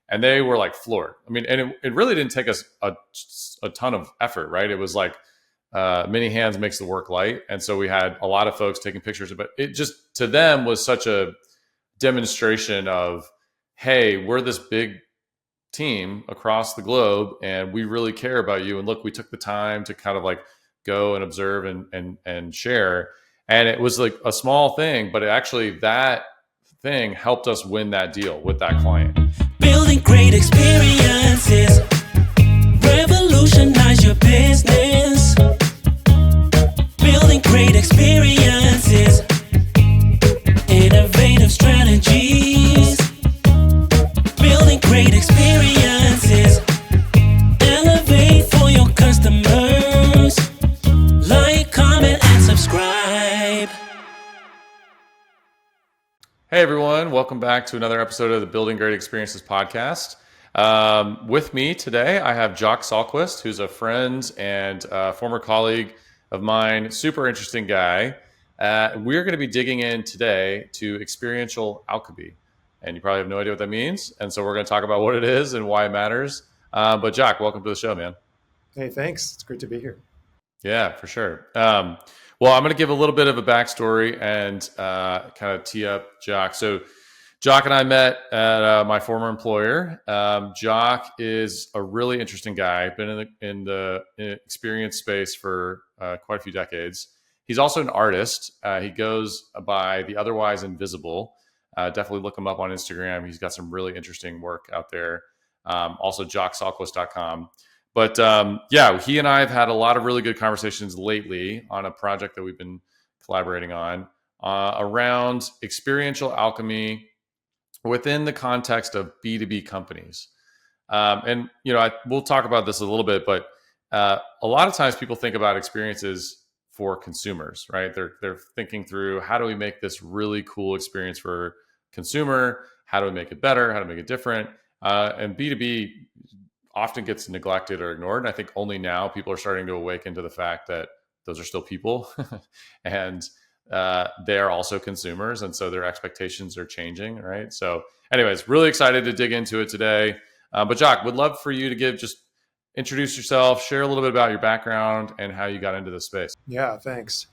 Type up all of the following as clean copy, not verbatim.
And they were like floored. I mean, and it really didn't take us a ton of effort, right? It was like many hands makes the work light. And so we had a lot of folks taking pictures, but it just to them was such a demonstration of, hey, we're this big team across the globe and we really care about you. And look, we took the time to kind of like go and observe and share. And it was like a small thing, but that thing helped us win that deal with that client. Building great experiences, revolutionize your business. Building great experiences, innovative strategies. Building great experiences, elevate for your customers. Like, comment, and subscribe. Hey everyone, welcome back to another episode of the Building Great Experiences podcast. With me today, I have Jock Sallquist, who's a friend and former colleague of mine, super interesting guy. We're going to be digging in today to experiential alchemy. And you probably have no idea what that means. And so we're going to talk about what it is and why it matters. But Jock, welcome to the show, man. Hey, thanks. It's great to be here. Yeah, for sure. Well, I'm going to give a little bit of a backstory and kind of tee up Jock. So Jock and I met at my former employer. Jock is a really interesting guy, been in the experience space for quite a few decades. He's also an artist. He goes by the Otherwise Invisible. Definitely look him up on Instagram. He's got some really interesting work out there. Also, jocksallquist.com. But yeah, he and I have had a lot of really good conversations lately on a project that we've been collaborating on around experiential alchemy within the context of B2B companies. And, you know, we'll talk about this a little bit, but a lot of times people think about experiences for consumers, right? They're thinking through, how do we make this really cool experience for consumer? How do we make it better? How do we make it different? And B2B often gets neglected or ignored. And I think only now people are starting to awaken to the fact that those are still people and they're also consumers. And so their expectations are changing, right? So anyways, really excited to dig into it today. But Jock, would love for you to introduce yourself, share a little bit about your background and how you got into this space. Yeah, thanks.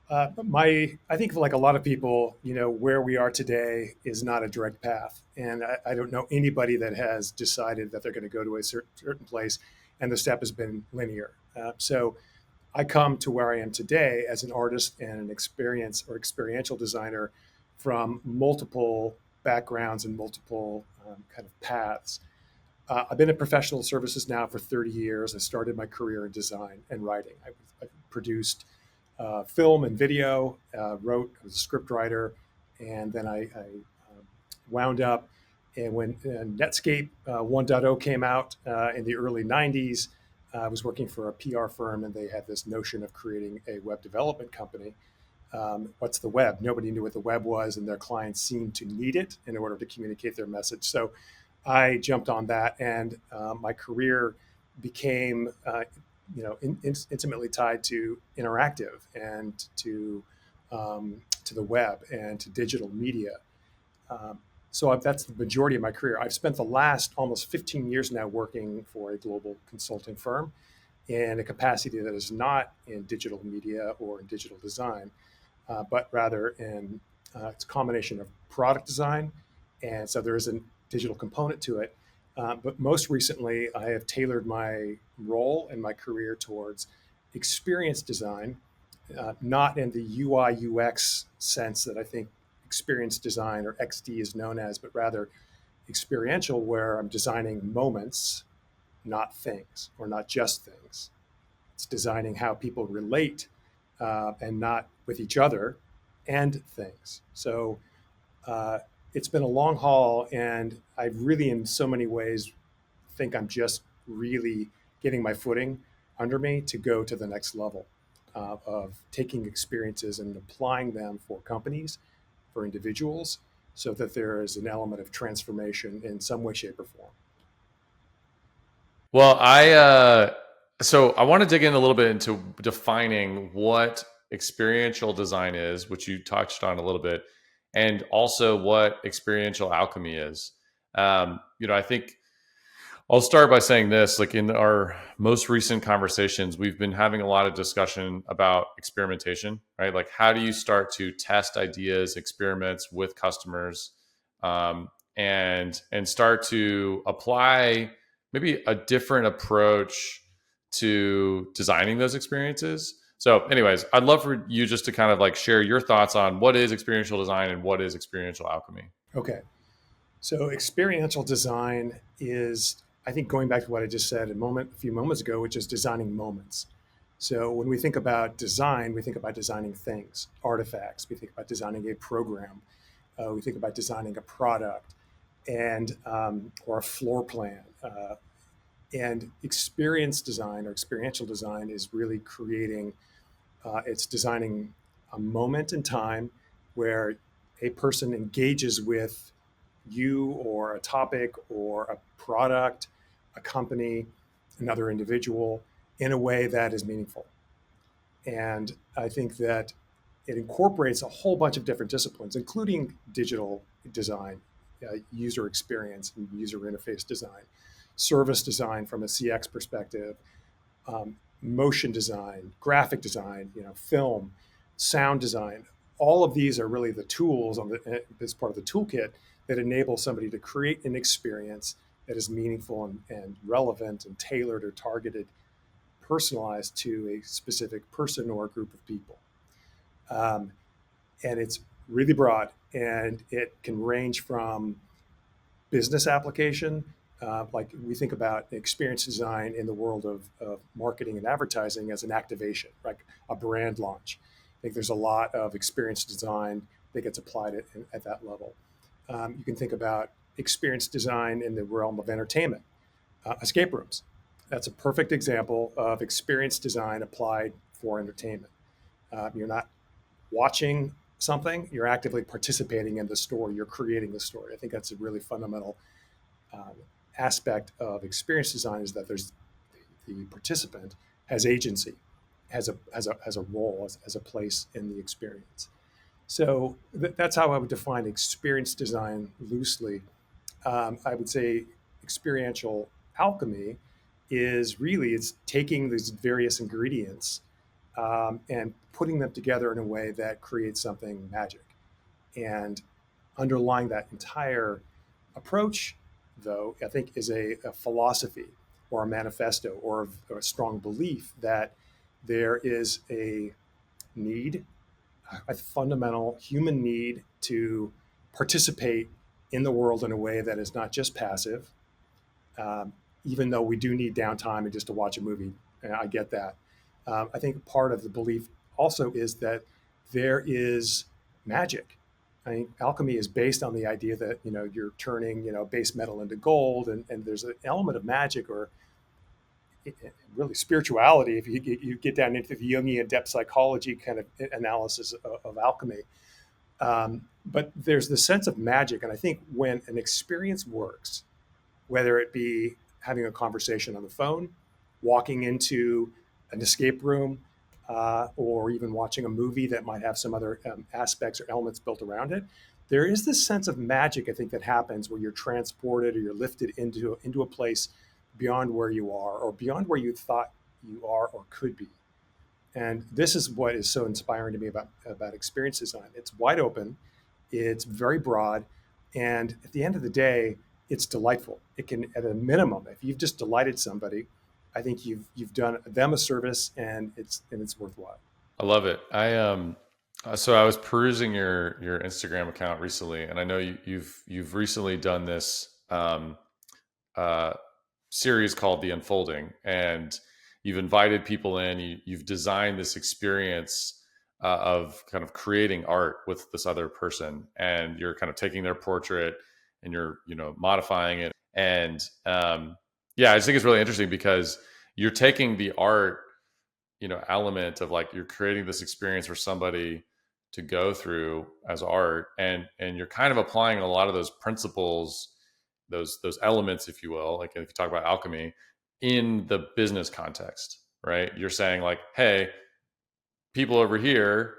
I think like a lot of people, you know, where we are today is not a direct path. And I don't know anybody that has decided that they're going to go to a certain place and the step has been linear. So I come to where I am today as an artist and an experiential designer from multiple backgrounds and multiple kind of paths. I've been in professional services now for 30 years. I started my career in design and writing. I produced film and video, I was a script writer, and then I wound up, and when Netscape 1.0 came out in the early 90s, I was working for a PR firm, and they had this notion of creating a web development company. What's the web? Nobody knew what the web was, and their clients seemed to need it in order to communicate their message. So I jumped on that, and my career became intimately tied to interactive and to the web and to digital media. So that's the majority of my career. I've spent the last almost 15 years now working for a global consulting firm in a capacity that is not in digital media or in digital design, but rather in it's a combination of product design. And so there is a digital component to it. But most recently, I have tailored my role and my career towards experience design, not in the UI UX sense that I think experience design or XD is known as, but rather experiential, where I'm designing moments, not things, or not just things. It's designing how people relate and not with each other and things. So it's been a long haul, and I really, in so many ways, think I'm just really getting my footing under me to go to the next level of taking experiences and applying them for companies, for individuals, so that there is an element of transformation in some way, shape, or form. Well, so I want to dig in a little bit into defining what experiential design is, which you touched on a little bit, and also what experiential alchemy is. I think I'll start by saying this, like in our most recent conversations, we've been having a lot of discussion about experimentation, right? Like how do you start to test ideas, experiments with customers, and start to apply maybe a different approach to designing those experiences. So anyways, I'd love for you just to kind of like share your thoughts on what is experiential design and what is experiential alchemy. Okay. So experiential design is, I think, going back to what I just said a few moments ago, which is designing moments. So when we think about design, we think about designing things, artifacts. We think about designing a program. We think about designing a product, and or a floor plan. And experience design or experiential design is really creating. It's designing a moment in time where a person engages with you or a topic or a product, a company, another individual in a way that is meaningful. And I think that it incorporates a whole bunch of different disciplines, including digital design, user experience and user interface design, service design from a CX perspective, motion design, graphic design, film, sound design. All of these are really the tools as part of the toolkit that enable somebody to create an experience that is meaningful and relevant and tailored or targeted, personalized to a specific person or a group of people. And it's really broad, and it can range from business application, like we think about experience design in the world of marketing and advertising as an activation, like a brand launch. I think there's a lot of experience design that gets applied at that level. You can think about experience design in the realm of entertainment, escape rooms. That's a perfect example of experience design applied for entertainment. You're not watching something, you're actively participating in the story, you're creating the story. I think that's a really fundamental aspect of experience design, is that there's the participant has agency, has a role, has a place in the experience. So that's how I would define experience design loosely. I would say experiential alchemy is really, it's taking these various ingredients and putting them together in a way that creates something magic. And underlying that entire approach, though, I think is a philosophy or a manifesto or a strong belief that there is a need, a fundamental human need to participate in the world in a way that is not just passive, even though we do need downtime and just to watch a movie. And I get that. I think part of the belief also is that there is magic. I mean, alchemy is based on the idea that you're turning base metal into gold, and there's an element of magic or really spirituality if you get down into the Jungian depth psychology kind of analysis of alchemy. But there's the sense of magic, and I think when an experience works, whether it be having a conversation on the phone, walking into an escape room, or even watching a movie that might have some other aspects or elements built around it, there is this sense of magic, I think, that happens where you're transported or you're lifted into a place beyond where you are or beyond where you thought you are or could be. And this is what is so inspiring to me about experience design. It's wide open, it's very broad, and at the end of the day, it's delightful. It can, at a minimum, if you've just delighted somebody, I think you've done them a service, and it's worthwhile. I love it. So I was perusing your Instagram account recently, and I know you've recently done this series called The Unfolding, and you've invited people in. You've designed this experience of kind of creating art with this other person, and you're kind of taking their portrait and you're modifying it. And yeah, I just think it's really interesting because you're taking the art element of like you're creating this experience for somebody to go through as art, and you're kind of applying a lot of those principles, those elements, if you will, like if you talk about alchemy in the business context, right? You're saying like, hey, people over here,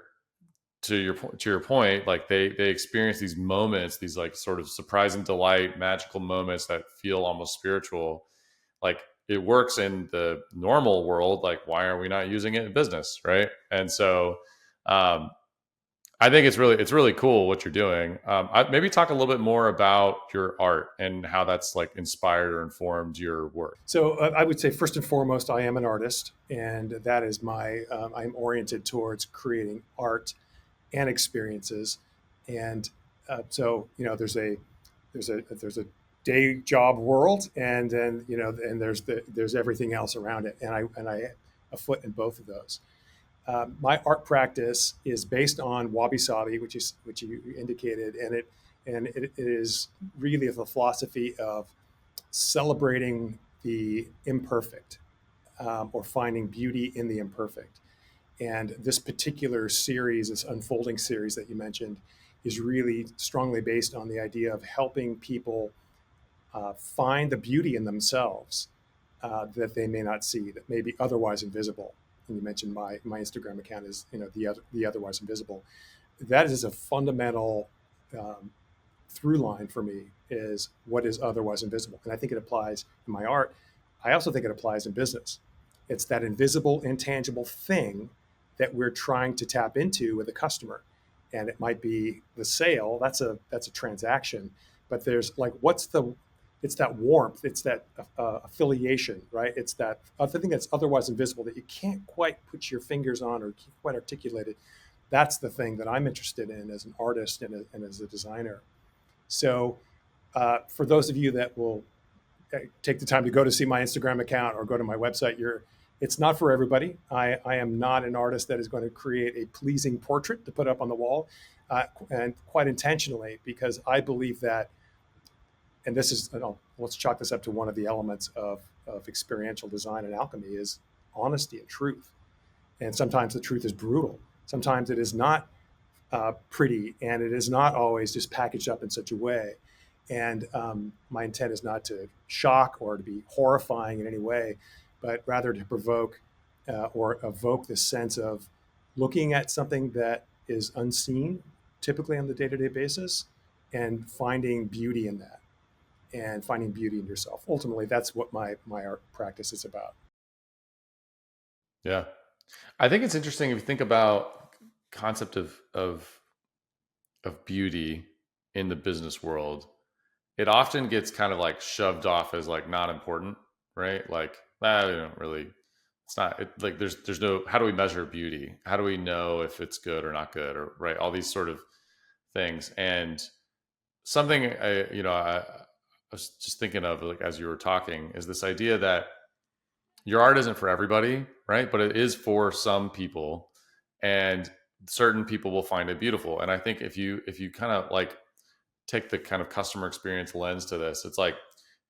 to your point, like they experience these moments, these like sort of surprising delight, magical moments that feel almost spiritual. Like it works in the normal world. Like why are we not using it in business, right? And so um, I think it's really cool what you're doing. Maybe talk a little bit more about your art and how that's like inspired or informed your work. So I would say first and foremost, I am an artist, and that is I'm oriented towards creating art and experiences. And so there's a day job world, and then and there's everything else around it, and I have a foot in both of those. My art practice is based on wabi sabi, which you indicated, and it is really the philosophy of celebrating the imperfect, or finding beauty in the imperfect. And this particular series, this unfolding series that you mentioned, is really strongly based on the idea of helping people find the beauty in themselves, that they may not see, that may be otherwise invisible. And you mentioned my Instagram account is the otherwise invisible. That is a fundamental through line for me, is what is otherwise invisible, and I think it applies in my art. I also think it applies in business. It's that invisible, intangible thing that we're trying to tap into with a customer, and it might be the sale. That's a transaction, but there's like it's that warmth, it's that affiliation, right? It's that other thing that's otherwise invisible that you can't quite put your fingers on or can't quite articulate it. That's the thing that I'm interested in as an artist and as a designer. So, for those of you that will take the time to go to see my Instagram account or go to my website, it's not for everybody. I am not an artist that is going to create a pleasing portrait to put up on the wall, and quite intentionally, because I believe that, and this is, let's chalk this up to one of the elements of experiential design and alchemy, is honesty and truth. And sometimes the truth is brutal. Sometimes it is not pretty, and it is not always just packaged up in such a way. And my intent is not to shock or to be horrifying in any way, but rather to provoke or evoke this sense of looking at something that is unseen, typically on the day-to-day basis, and finding beauty in that, and finding beauty in yourself. Ultimately, that's what my art practice is about. Yeah. I think it's interesting if you think about concept of beauty in the business world. It often gets kind of like shoved off as like not important, right? Like, we don't really, it's not like there's no, how do we measure beauty? How do we know if it's good or not good, or right? All these sort of things. And something I was just thinking of, like, as you were talking, is this idea that your art isn't for everybody, right? But it is for some people, and certain people will find it beautiful. And I think if you kind of like take the kind of customer experience lens to this, it's like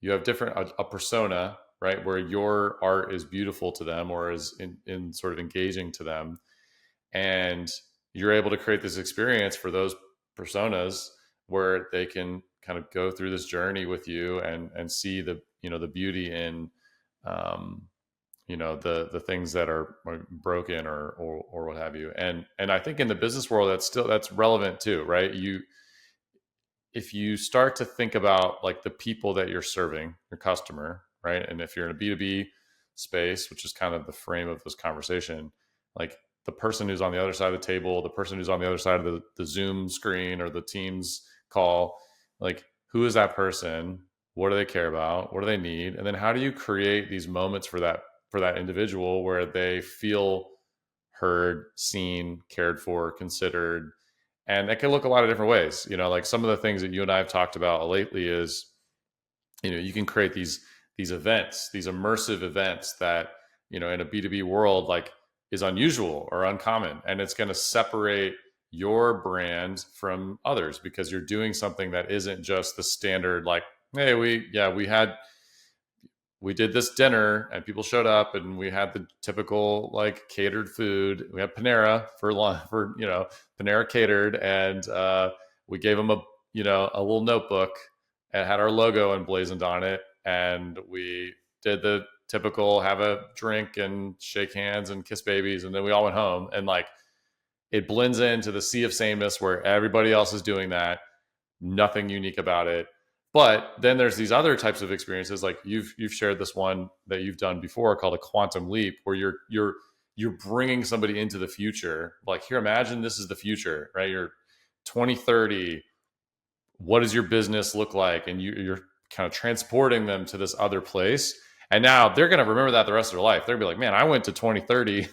you have a persona, right, where your art is beautiful to them or is in sort of engaging to them, and you're able to create this experience for those personas where they can kind of go through this journey with you and see the the beauty in the things that are broken or what have you. And I think in the business world that's relevant too, right? If you start to think about like the people that you're serving, your customer, right? And if you're in a B2B space, which is kind of the frame of this conversation, like the person who's on the other side of the table, the person who's on the other side of the Zoom screen or the Teams call, like who is that person? What do they care about? What do they need? And then how do you create these moments for that individual where they feel heard, seen, cared for, considered? And that can look a lot of different ways. Like some of the things that you and I have talked about lately is, you can create these events, these immersive events that, in a B2B world, like is unusual or uncommon. And it's going to separate your brand from others because you're doing something that isn't just the standard, like, hey, we did this dinner and people showed up and we had the typical like catered food. We had Panera for Panera catered, and we gave them a little notebook and had our logo emblazoned on it, and we did the typical have a drink and shake hands and kiss babies, and then we all went home. And like it blends into the sea of sameness where everybody else is doing that, nothing unique about it. But then there's these other types of experiences, like you've shared this one that you've done before called a quantum leap, where you're bringing somebody into the future. Like, here, imagine this is the future, right? You're 2030. What does your business look like? And you're kind of transporting them to this other place. And now they're going to remember that the rest of their life. They'll be like, man, I went to 2030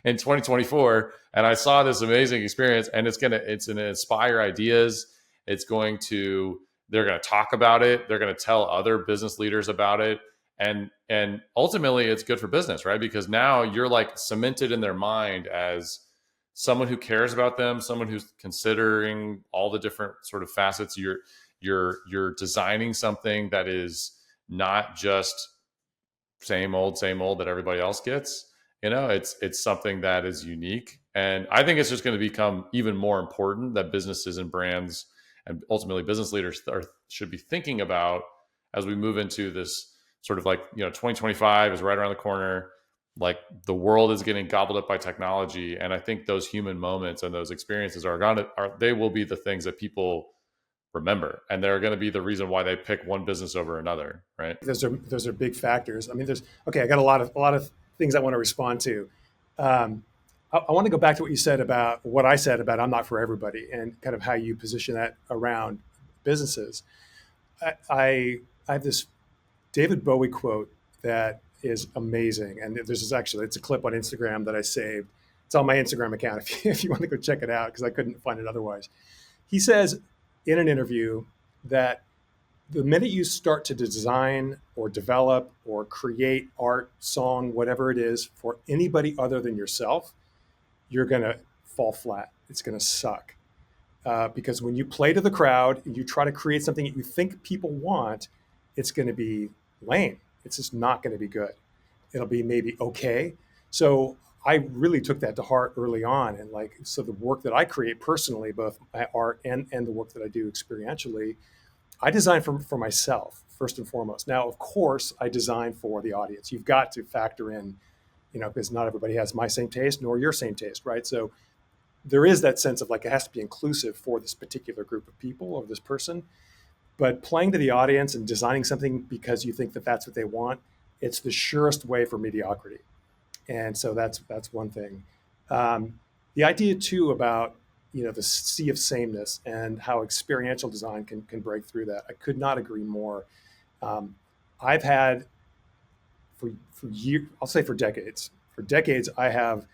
in 2024 and I saw this amazing experience, and it's going to inspire ideas. They're going to talk about it. They're going to tell other business leaders about it. And ultimately it's good for business, right? Because now you're like cemented in their mind as someone who cares about them, someone who's considering all the different sort of facets. You're designing something that is not just same old that everybody else gets. It's something that is unique. And I think it's just going to become even more important that businesses and brands and ultimately business leaders should be thinking about as we move into this sort of 2025 is right around the corner. Like, the world is getting gobbled up by technology. And I think those human moments and those experiences they will be the things that people remember. And they're going to be the reason why they pick one business over another, right? Those are big factors. I mean, I got a lot of things I want to respond to. I want to go back to what you said about what I said about I'm not for everybody, and kind of how you position that around businesses. I have this David Bowie quote that is amazing. And it's a clip on Instagram that I saved. It's on my Instagram account if you want to go check it out, because I couldn't find it otherwise. He says in an interview that the minute you start to design or develop or create art, song, whatever it is for anybody other than yourself, you're going to fall flat. It's going to suck. Because when you play to the crowd and you try to create something that you think people want, it's going to be lame. It's just not going to be good. It'll be maybe okay. So I really took that to heart early on. And so the work that I create personally, both my art and the work that I do experientially, I design for myself first and foremost. Now, of course, I design for the audience. You've got to factor in, because not everybody has my same taste nor your same taste, right? So there is that sense of it has to be inclusive for this particular group of people or this person. But playing to the audience and designing something because you think that that's what they want, it's the surest way for mediocrity. And so that's one thing. The idea too about the sea of sameness and how experiential design can break through that, I could not agree more. I've had for years, I'll say for decades, I have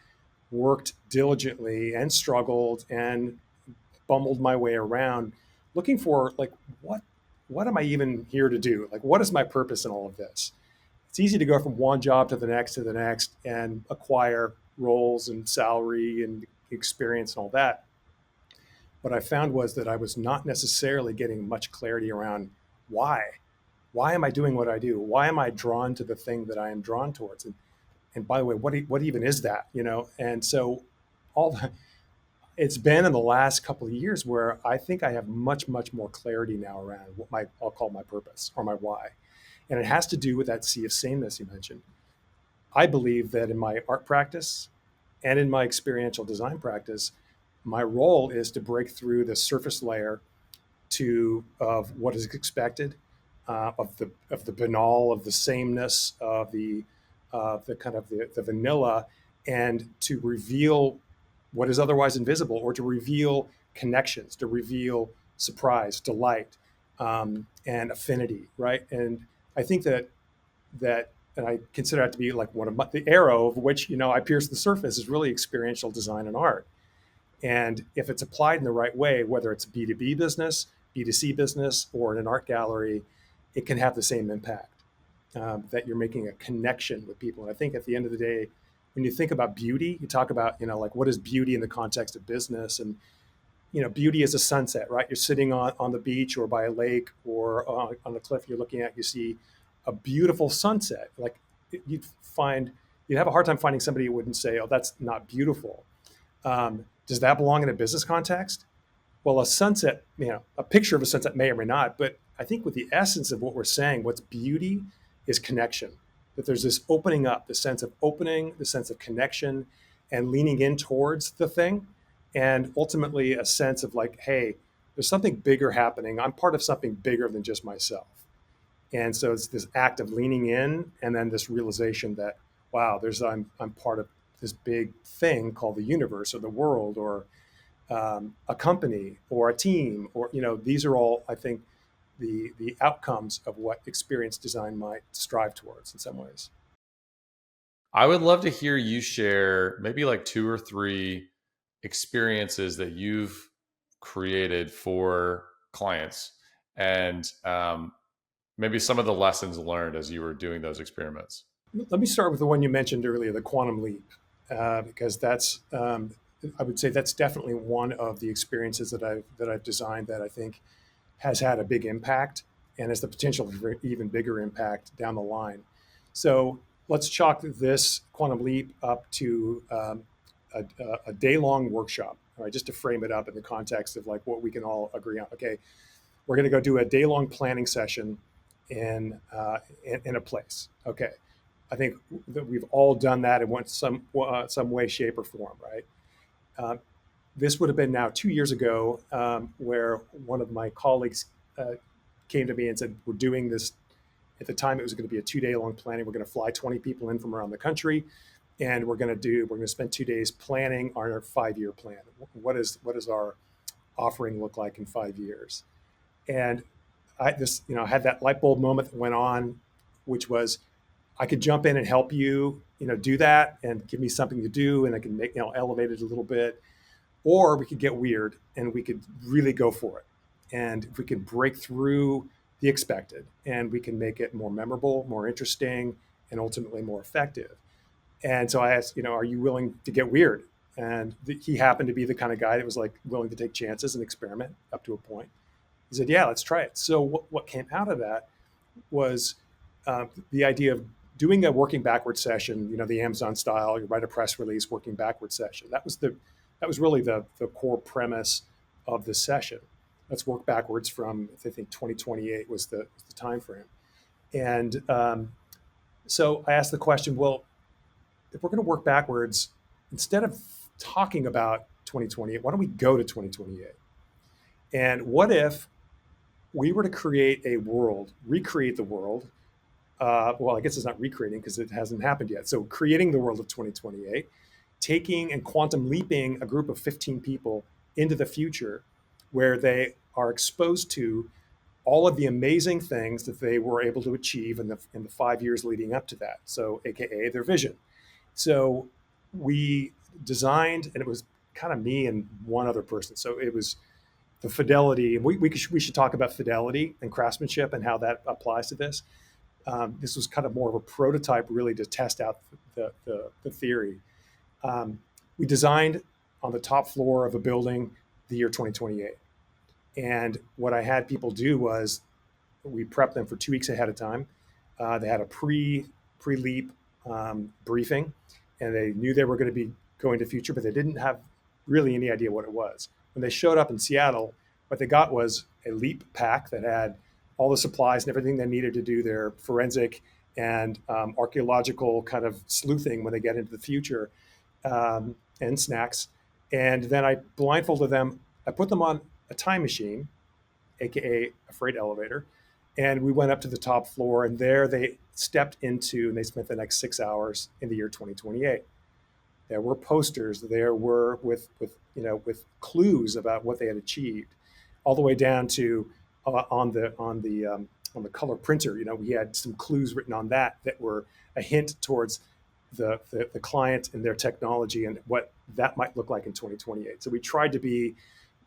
worked diligently and struggled and bumbled my way around looking for what am I even here to do? What is my purpose in all of this? It's easy to go from one job to the next and acquire roles and salary and experience and all that. What I found was that I was not necessarily getting much clarity around why. Why am I doing what I do? Why am I drawn to the thing that I am drawn towards? And by the way, what even is that? And so it's been in the last couple of years where I think I have much, much more clarity now around what I'll call my purpose or my why. And it has to do with that sea of sameness you mentioned. I believe that in my art practice and in my experiential design practice, my role is to break through the surface layer of what is expected, of the banal, of the sameness, of the kind of the vanilla, and to reveal what is otherwise invisible, or to reveal connections, to reveal surprise, delight, and affinity, right? And I think that and I consider that to be one of the arrow of which I pierce the surface is really experiential design and art. And if it's applied in the right way, whether it's B2B business, B2C business, or in an art gallery, it can have the same impact. That you're making a connection with people. And I think at the end of the day, when you think about beauty, you talk about, what is beauty in the context of business? And, beauty is a sunset, right? You're sitting on the beach or by a lake or on a cliff you're looking at, you see a beautiful sunset. You'd have a hard time finding somebody who wouldn't say, oh, that's not beautiful. Does that belong in a business context? Well, a sunset, a picture of a sunset may or may not, but I think with the essence of what we're saying, what's beauty is connection. That there's this opening up, the sense of opening, the sense of connection, and leaning in towards the thing. and ultimately a sense of like, hey, there's something bigger happening. I'm part of something bigger than just myself. And so it's this act of leaning in, and then this realization that, wow, I'm part of this big thing called the universe or the world or a company or a team, or these are all, I think, the outcomes of what experience design might strive towards in some ways. I would love to hear you share maybe like two or three experiences that you've created for clients, and maybe some of the lessons learned as you were doing those experiments. Let me start with the one you mentioned earlier, the quantum leap, because that's I would say that's definitely one of the experiences that I've designed that I think has had a big impact and has the potential for even bigger impact down the line. So let's chalk this quantum leap up to a day-long workshop, all right, just to frame it up in the context of like what we can all agree on. Okay, we're going to go do a day-long planning session in a place. Okay, I think that we've all done that in some way, shape, or form, right? Uh, this would have been now 2 years ago, where one of my colleagues came to me and said, "We're doing this." At the time, it was going to be a 2 day long planning. We're going to fly 20 people in from around the country, and we're going to spend 2 days planning our 5 year plan. What does our offering look like in 5 years? And I had that light bulb moment that went on, which was I could jump in and help you, do that and give me something to do, and I can make, elevate it a little bit, or we could get weird and we could really go for it. And if we could break through the expected and we can make it more memorable, more interesting, and ultimately more effective. And so I asked, are you willing to get weird? And he happened to be the kind of guy that was like willing to take chances and experiment up to a point. He said, yeah, let's try it. So what came out of that was the idea of doing a working backwards session, the Amazon style, you write a press release, working backwards session. That was really the core premise of the session. Let's work backwards from, I think 2028 was the time frame. And so I asked the question, well, if we're going to work backwards, instead of talking about 2028, why don't we go to 2028? And what if we were to create a world, recreate the world? Well, I guess it's not recreating because it hasn't happened yet. So creating the world of 2028, taking and quantum leaping a group of 15 people into the future where they are exposed to all of the amazing things that they were able to achieve in the 5 years leading up to that. So AKA their vision. So we designed, and it was kind of me and one other person. So it was the fidelity, and we should talk about fidelity and craftsmanship and how that applies to this. This was kind of more of a prototype, really, to test out the theory. We designed on the top floor of a building the year 2028. And what I had people do was we prepped them for 2 weeks ahead of time. They had a pre-leap briefing, and they knew they were going to be going to the future, but they didn't have really any idea what it was. When they showed up in Seattle, what they got was a leap pack that had all the supplies and everything they needed to do their forensic and archaeological kind of sleuthing when they get into the future, and snacks. And then I blindfolded them. I put them on a time machine, AKA a freight elevator. And we went up to the top floor, and there they stepped into, and they spent the next 6 hours in the year 2028. There were posters. There were with clues about what they had achieved, all the way down to on the color printer. We had some clues written on that were a hint towards the client and their technology and what that might look like in 2028. So we tried to be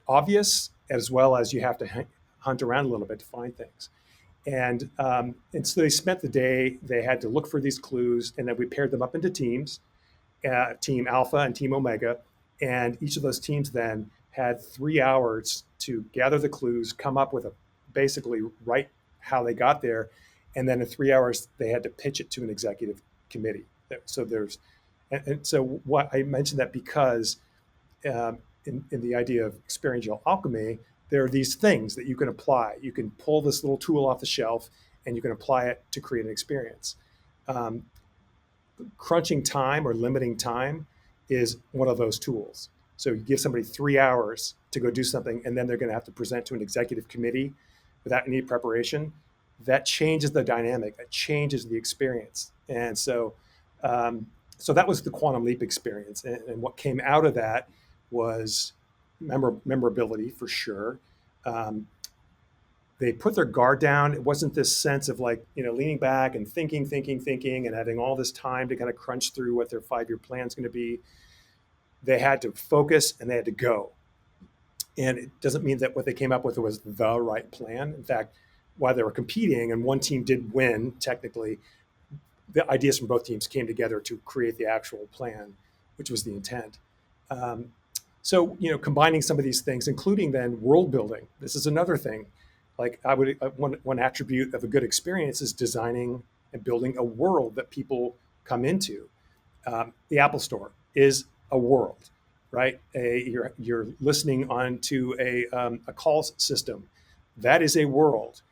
obvious, as well as you have to hunt around a little bit to find things. And so they spent the day. They had to look for these clues, and then we paired them up into teams. Team Alpha and Team Omega, and each of those teams then had 3 hours to gather the clues, come up with basically write how they got there, and then in 3 hours they had to pitch it to an executive committee. So so what I mentioned that because in the idea of experiential alchemy, there are these things that you can apply. You can pull this little tool off the shelf, and you can apply it to create an experience. Crunching time or limiting time is one of those tools. So you give somebody 3 hours to go do something, and then they're going to have to present to an executive committee without any preparation. That changes the dynamic. That changes the experience. And so that was the Quantum Leap experience. And what came out of that was memorability for sure. They put their guard down. It wasn't this sense of like, leaning back and thinking, and having all this time to kind of crunch through what their 5-year plan is going to be. They had to focus and they had to go. And it doesn't mean that what they came up with was the right plan. In fact, while they were competing and one team did win, technically, the ideas from both teams came together to create the actual plan, which was the intent. So, combining some of these things, including then world building. This is another thing. Like one attribute of a good experience is designing and building a world that people come into. The Apple Store is a world, right? You're listening onto a call system. That is a world.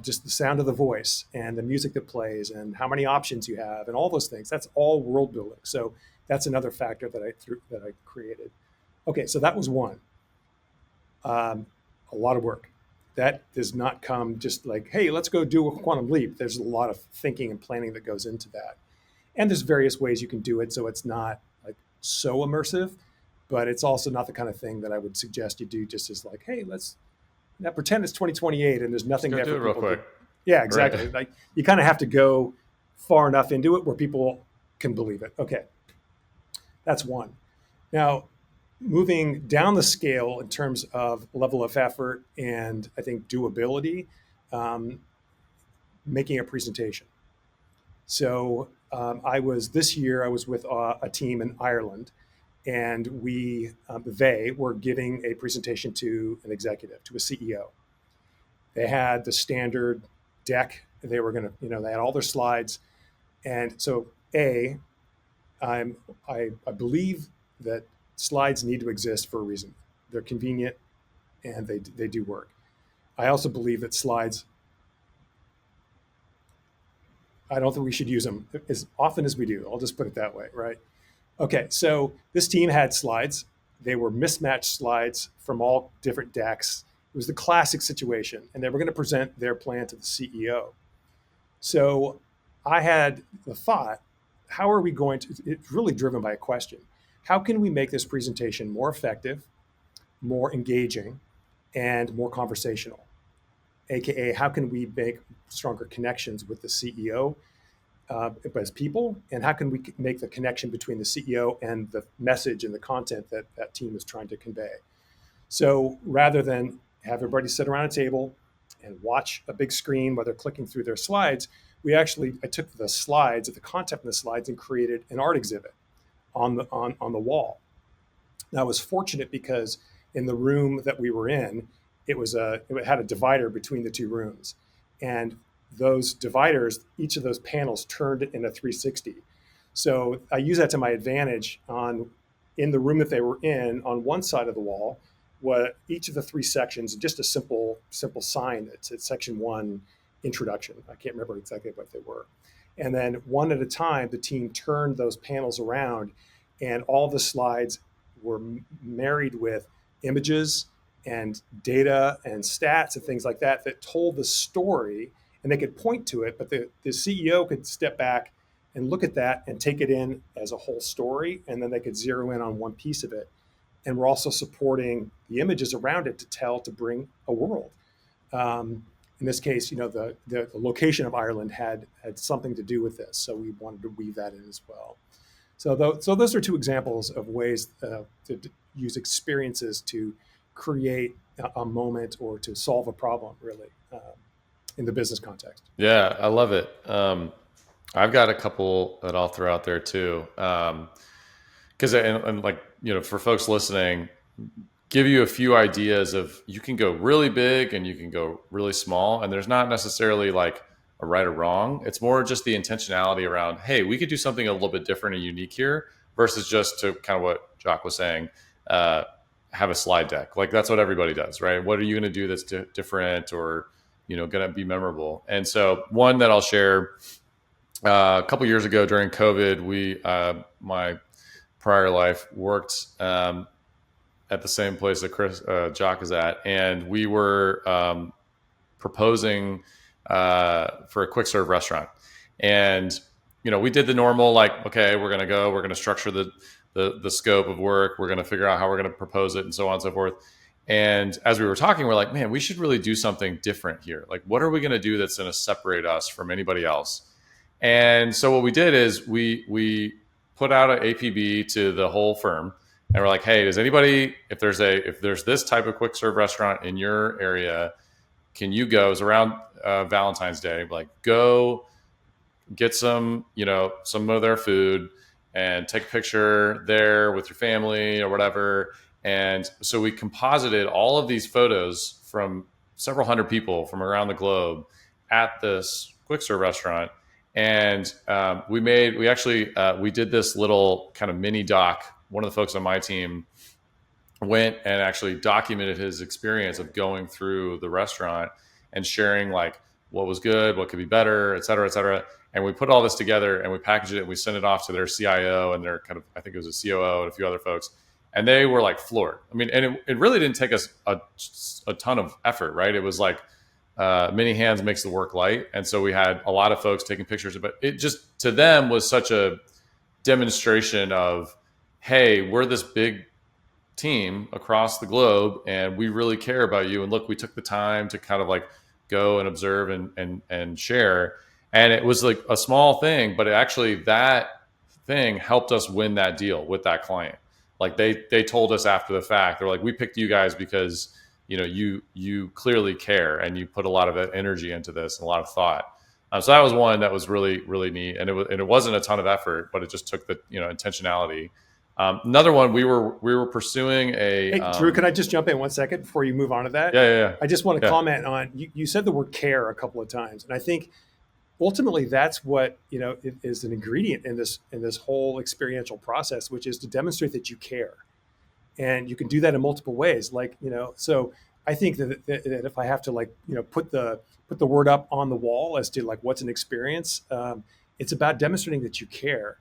Just the sound of the voice and the music that plays and how many options you have and all those things. That's all world building. So that's another factor that I created. Okay, so that was one. A lot of work. That does not come just like, hey, let's go do a quantum leap. There's a lot of thinking and planning that goes into that. And there's various ways you can do it so it's not like so immersive, but it's also not the kind of thing that I would suggest you do just as like, hey, let's now pretend it's 2028 and there's nothing there do for it real people quick. Yeah, exactly. Right. Like you kind of have to go far enough into it where people can believe it. Okay, that's one. Now, moving down the scale in terms of level of effort and I think doability, making a presentation. So this year I was with a team in Ireland, and they were giving a presentation to an executive, to a CEO. They had the standard deck. They were going to, they had all their slides. And so I believe that slides need to exist for a reason. They're convenient and they do work. I also believe that slides, I don't think we should use them as often as we do. I'll just put it that way, right? Okay, so this team had slides. They were mismatched slides from all different decks. It was the classic situation, and they were going to present their plan to the CEO. So I had the thought, how are we going to, it's really driven by a question. How can we make this presentation more effective, more engaging, and more conversational? AKA, how can we make stronger connections with the CEO as people? And how can we make the connection between the CEO and the message and the content that that team is trying to convey? So rather than have everybody sit around a table and watch a big screen while they're clicking through their slides, I took the slides, the content in the slides, and created an art exhibit on the wall. Now I was fortunate because in the room that we were in, it had a divider between the two rooms, and those dividers, each of those panels turned in a 360. So I use that to my advantage in the room that they were in. On one side of the wall, what each of the three sections, just a simple sign that said section 1 introduction. I can't remember exactly what they were. And then one at a time, the team turned those panels around, and all the slides were married with images and data and stats and things like that told the story, and they could point to it, but the CEO could step back and look at that and take it in as a whole story, and then they could zero in on one piece of it. And we're also supporting the images around it to bring a world. In this case, the location of Ireland had something to do with this, so we wanted to weave that in as well. So those are two examples of ways to use experiences to create a moment or to solve a problem, really, in the business context. Yeah, I love it. I've got a couple that I'll throw out there too. Because for folks listening, give you a few ideas of, you can go really big and you can go really small, and there's not necessarily like a right or wrong. It's more just the intentionality around, hey, we could do something a little bit different and unique here, versus just to kind of what Jock was saying, have a slide deck. Like that's what everybody does, right? What are you going to do that's different or, going to be memorable? And so one that I'll share, a couple years ago during COVID, my prior life worked at the same place that Jock is at, and we were proposing for a quick serve restaurant. And we did the normal, like, okay, we're going to structure the scope of work, we're going to figure out how we're going to propose it, and so on and so forth. And as we were talking, we're like, man, we should really do something different here. Like, what are we going to do that's going to separate us from anybody else? And so what we did is we put out an APB to the whole firm, and we're like, hey, does anybody, if there's this type of quick serve restaurant in your area, can you go? It was around Valentine's Day, like, go get some of their food and take a picture there with your family or whatever. And so we composited all of these photos from several hundred people from around the globe at this quick serve restaurant. And we did this little kind of mini doc. One of the folks on my team went and actually documented his experience of going through the restaurant and sharing, like, what was good, what could be better, et cetera, et cetera. And we put all this together and we packaged it and we sent it off to their CIO and their kind of, I think it was a COO and a few other folks. And they were like floored. I mean, and it really didn't take us a ton of effort, right? It was like many hands makes the work light. And so we had a lot of folks taking pictures, but it just, to them, was such a demonstration of, hey, we're this big team across the globe and we really care about you. And look, we took the time to kind of like go and observe and share. And it was like a small thing, but that thing helped us win that deal with that client. Like, they told us after the fact, they're like, we picked you guys because you clearly care and you put a lot of energy into this and a lot of thought. So that was one that was really, really neat, and it wasn't a ton of effort, but it just took the intentionality. Another one, we were pursuing a. Hey, Drew, can I just jump in 1 second before you move on to that? Yeah. I just want to comment on, you said the word care a couple of times, and I think ultimately that's what is an ingredient in this whole experiential process, which is to demonstrate that you care. And you can do that in multiple ways, like, so I think that if I have to, like, put the word up on the wall as to, like, what's an experience, it's about demonstrating that you care.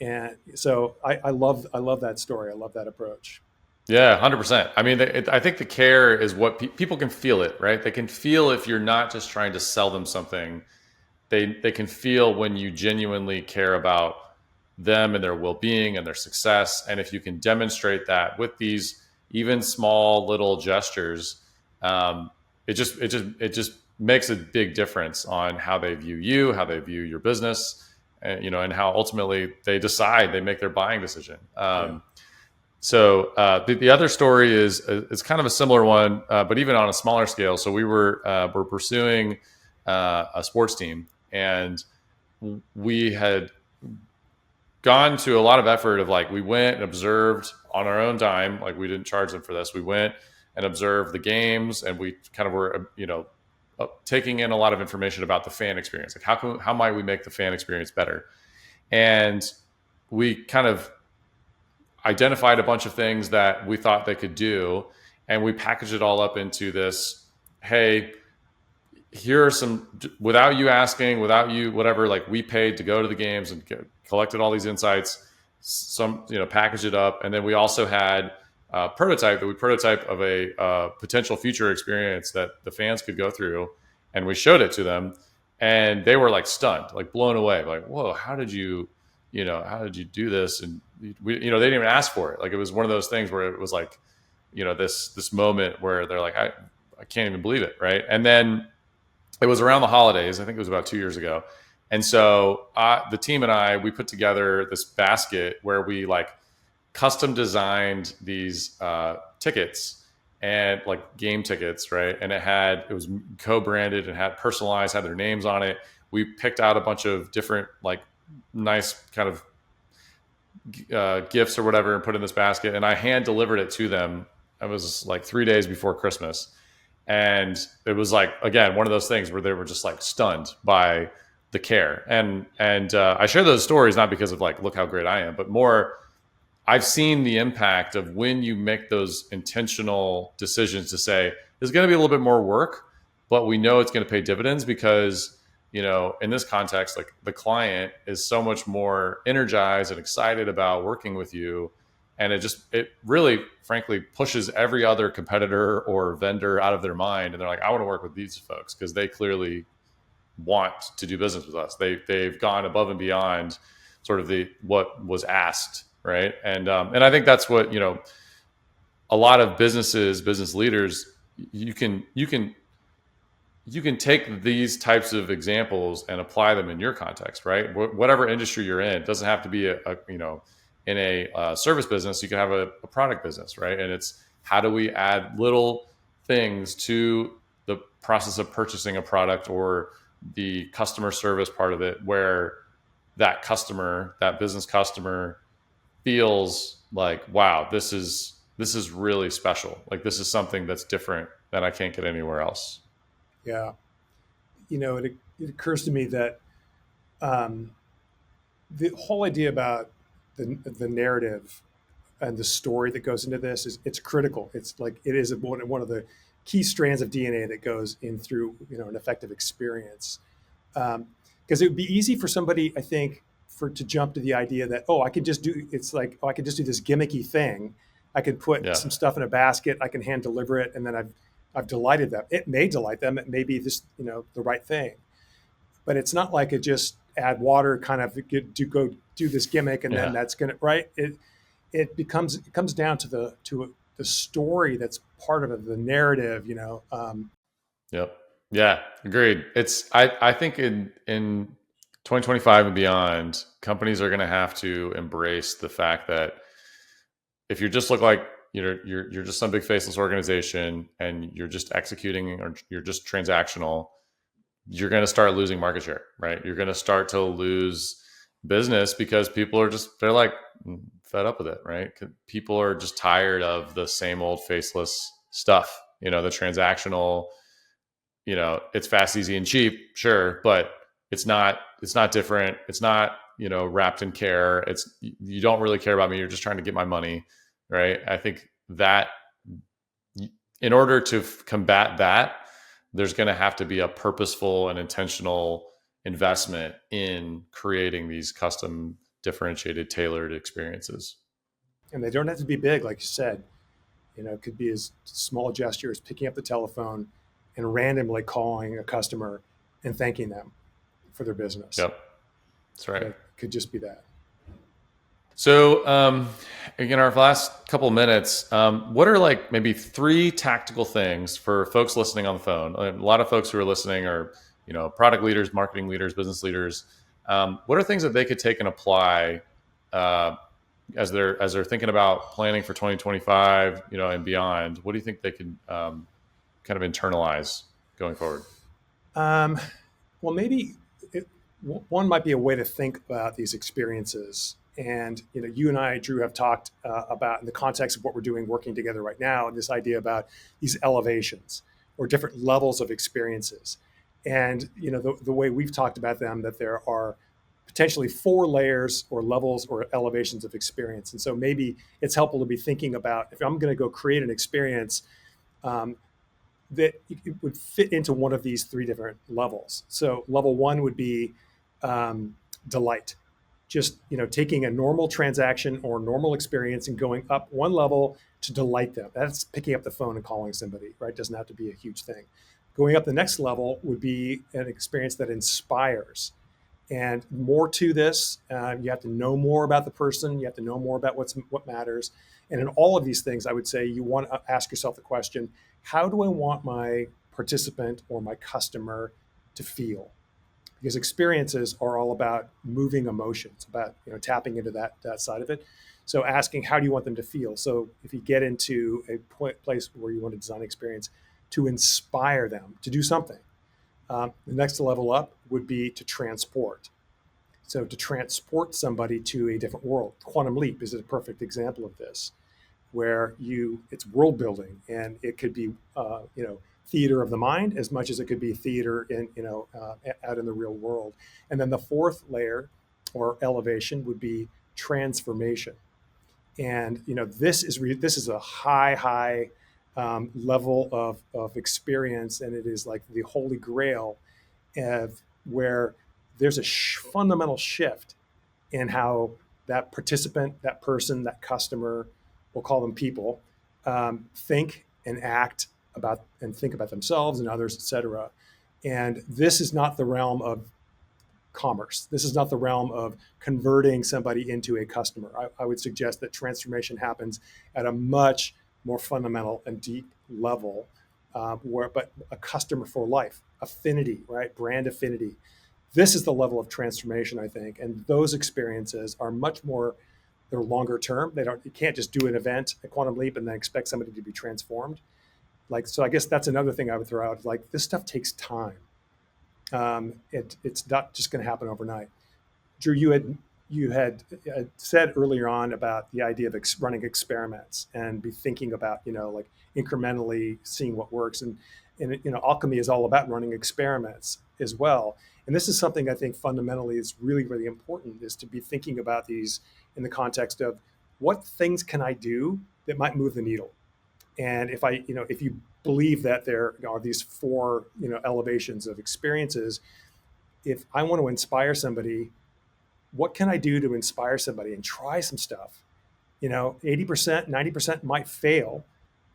And so I love that story. I love that approach. Yeah, 100%. I mean, I think the care is what people can feel it, right? They can feel if you're not just trying to sell them something. They can feel when you genuinely care about them and their well-being and their success. And if you can demonstrate that with these even small little gestures, it just makes a big difference on how they view you, how they view your business, and how ultimately they make their buying decision. So the other story is kind of a similar one, but even on a smaller scale. So we're pursuing a sports team, and we had gone to a lot of effort of, like, we went and observed on our own dime. Like, we didn't charge them for this. We went and observed the games, and we kind of were, taking in a lot of information about the fan experience. Like, how might we make the fan experience better? And we kind of identified a bunch of things that we thought they could do, and we packaged it all up into this, hey, here are some, without you asking, without you, whatever, like, we paid to go to the games and collected all these insights, packaged it up. And then we also had a prototype of a potential future experience that the fans could go through. And we showed it to them, and they were, like, stunned, like, blown away. Like, whoa, how did you do this? And they didn't even ask for it. Like, it was one of those things where it was like, this moment where they're like, I can't even believe it. Right. And then it was around the holidays. I think it was about 2 years ago. And so the team and we put together this basket where we, like, custom designed these tickets, and, like, game tickets, right? And it was co-branded and had personalized, had their names on it. We picked out a bunch of different, like, nice kind of gifts or whatever and put in this basket. And I hand delivered it to them. It was like 3 days before Christmas. And it was, like, again, one of those things where they were just, like, stunned by the care. And I share those stories not because of, like, look how great I am, but more, I've seen the impact of when you make those intentional decisions to say, there's going to be a little bit more work, but we know it's going to pay dividends because, in this context, like, the client is so much more energized and excited about working with you And it really, frankly, pushes every other competitor or vendor out of their mind. And they're like, I want to work with these folks because they clearly want to do business with us. They've gone above and beyond sort of what was asked, right? And I think that's what, a lot of business leaders, you can take these types of examples and apply them in your context, right? Whatever industry you're in, it doesn't have to be in a service business. You can have a product business, right? And it's how do we add little things to the process of purchasing a product or the customer service part of it, where that business customer feels like, wow, this is really special. Like this is something that's different that I can't get anywhere else. Yeah. It occurs to me that the whole idea about the narrative and the story that goes into this it's critical. It's like it is one of the key strands of DNA that goes in through an effective experience. Because it would be easy for somebody, I think, to jump to the idea that I could just do this gimmicky thing. I could put some stuff in a basket. I can hand deliver it, and then I've delighted them. It may delight them. It may be this the right thing, but it's not like it just add water, kind of go do this gimmick, and then that's gonna right. It comes down to the story that's part of it, the narrative. Yep. Yeah. Agreed. I think in 2025 and beyond, companies are going to have to embrace the fact that if you just look like you're just some big faceless organization and you're just executing or you're just transactional, you're going to start losing market share, right? You're going to start to lose business because people are they're like fed up with it, right? People are just tired of the same old faceless stuff, the transactional, it's fast, easy, and cheap, sure, but it's not different. It's not, wrapped in care. You don't really care about me. You're just trying to get my money, right? I think that in order to combat that, there's going to have to be a purposeful and intentional investment in creating these custom, differentiated, tailored experiences. And they don't have to be big, like you said. It could be as small a gesture as picking up the telephone and randomly calling a customer and thanking them for their business. Yep, that's right. It could just be that. So, again, our last couple of minutes, what are like maybe 3 tactical things for folks listening on the phone? A lot of folks who are listening are, product leaders, marketing leaders, business leaders. What are things that they could take and apply as they're thinking about planning for 2025, and beyond? What do you think they could kind of internalize going forward? Well, maybe one might be a way to think about these experiences. And you and I, Drew, have talked about in the context of what we're doing, working together right now, and this idea about these elevations or different levels of experiences. And the way we've talked about them, that there are potentially 4 layers or levels or elevations of experience. And so maybe it's helpful to be thinking about, if I'm going to go create an experience, that it would fit into one of these 3 different levels. So level 1 would be delight. Just taking a normal transaction or normal experience and going up 1 level to delight them. That's picking up the phone and calling somebody, right? It doesn't have to be a huge thing. Going up the next level would be an experience that inspires. And more to this, you have to know more about the person. You have to know more about what matters. And in all of these things, I would say you want to ask yourself the question, how do I want my participant or my customer to feel? Because experiences are all about moving emotions, about tapping into that side of it. So asking, how do you want them to feel? So if you get into a place where you want to design experience, to inspire them to do something. The next level up would be to transport. So to transport somebody to a different world. Quantum Leap is a perfect example of this, where it's world building, and it could be theater of the mind as much as it could be theater in out in the real world. And then the 4th layer or elevation would be transformation. And this is a high level of experience, and it is like the holy grail of where there's a fundamental shift in how that participant, that person, that customer, we'll call them people, think and act about and think about themselves and others, et cetera. And this is not the realm of commerce. This is not the realm of converting somebody into a customer. I would suggest that transformation happens at a much more fundamental and deep level, but a customer for life, affinity, right? Brand affinity. This is the level of transformation, I think, and those experiences are much more. They're longer term. You can't just do an event, a quantum leap, and then expect somebody to be transformed. So I guess that's another thing I would throw out. Like, this stuff takes time. It's not just going to happen overnight. Drew, you had said earlier on about the idea of running experiments and be thinking about, like incrementally seeing what works. And alchemy is all about running experiments as well. And this is something I think fundamentally is really, really important, is to be thinking about these in the context of what things can I do that might move the needle. And if you believe that there are these four, elevations of experiences, if I want to inspire somebody, what can I do to inspire somebody, and try some stuff? 80%, 90% might fail,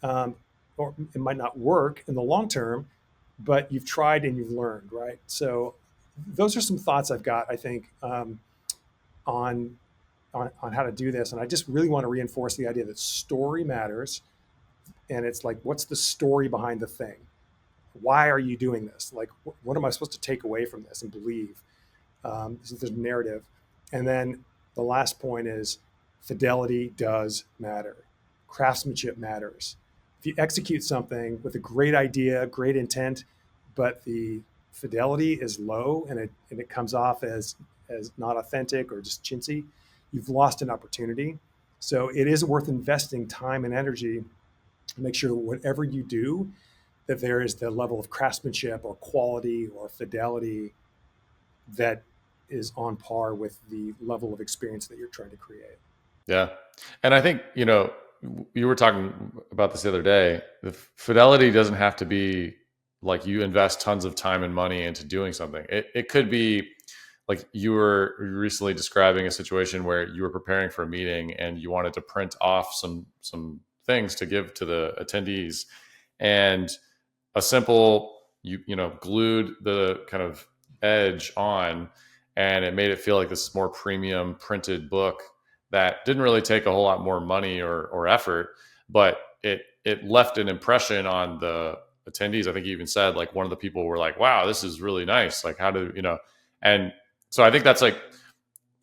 or it might not work in the long term, but you've tried and you've learned, right? So those are some thoughts I've got, I think, on how to do this. And I just really want to reinforce the idea that story matters. And it's like, what's the story behind the thing? Why are you doing this? Like, what am I supposed to take away from this and believe? There's a narrative. And then the last point is fidelity does matter. Craftsmanship matters. If you execute something with a great idea, great intent, but the fidelity is low and it comes off as not authentic or just chintzy, you've lost an opportunity. So it is worth investing time and energy to make sure that whatever you do, that there is the level of craftsmanship or quality or fidelity that is on par with the level of experience that you're trying to create. Yeah. And I think, you were talking about this the other day. The fidelity doesn't have to be like you invest tons of time and money into doing something. It could be like you were recently describing a situation where you were preparing for a meeting and you wanted to print off some things to give to the attendees, and a simple, glued the kind of edge on, and it made it feel like this more premium printed book that didn't really take a whole lot more money or effort, but it left an impression on the attendees. I think you even said, like, one of the people were like, wow, this is really nice. Like, how do, and so I think that's like,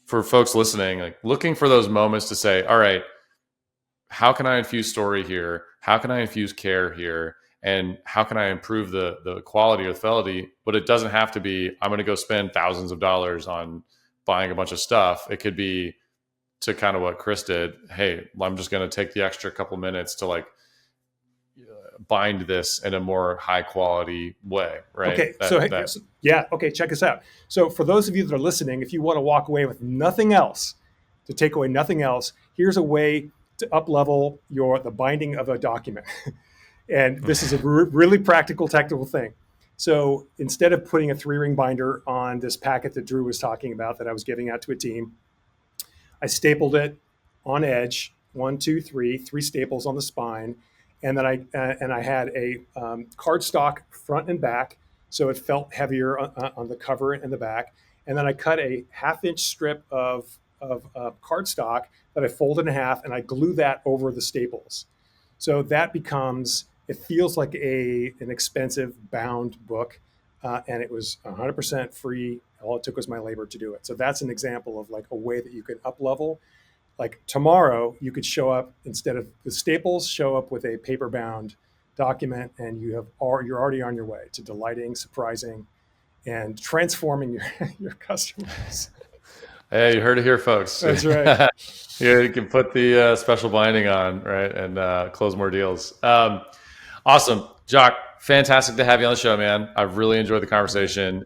for folks listening, like looking for those moments to say, all right, how can I infuse story here? How can I infuse care here? And how can I improve the quality or the fidelity? But it doesn't have to be, I'm going to go spend thousands of dollars on buying a bunch of stuff. It could be, to kind of what Chris did, hey, I'm just going to take the extra couple minutes to like bind this in a more high quality way, right? Okay, okay, check this out. So for those of you that are listening, if you want to walk away with nothing else, to take away nothing else, here's a way to up-level the binding of a document. And this is a really practical, technical thing. So instead of putting a 3-ring binder on this packet that Drew was talking about that I was giving out to a team, I stapled it on edge, 1, 2, 3 staples on the spine. And then I had a cardstock front and back, so it felt heavier on the cover and the back. And then I cut a 1/2-inch strip of cardstock that I folded in half, and I glue that over the staples. So that becomes, it feels like an expensive bound book, and it was 100% free. All it took was my labor to do it. So that's an example of like a way that you can up level. Like tomorrow, you could show up, instead of the staples, show up with a paper bound document, and you're already on your way to delighting, surprising, and transforming your customers. Hey, you heard it here, folks. That's right. You can put the special binding on, right, and close more deals. Awesome. Jock, fantastic to have you on the show, man. I've really enjoyed the conversation.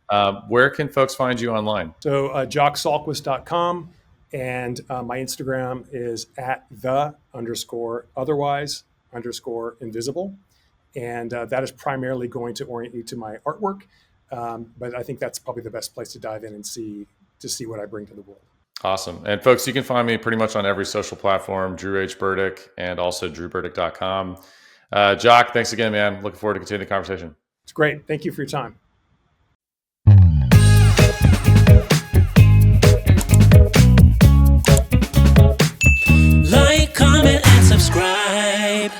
Where can folks find you online? So jocksallquist.com, and my Instagram is @the_otherwise_invisible. And that is primarily going to orient you to my artwork. But I think that's probably the best place to dive in and see what I bring to the world. Awesome. And folks, you can find me pretty much on every social platform, Drew H. Burdick, and also drewburdick.com. Jock, thanks again, man. Looking forward to continuing the conversation. It's great. Thank you for your time. Like, comment, and subscribe.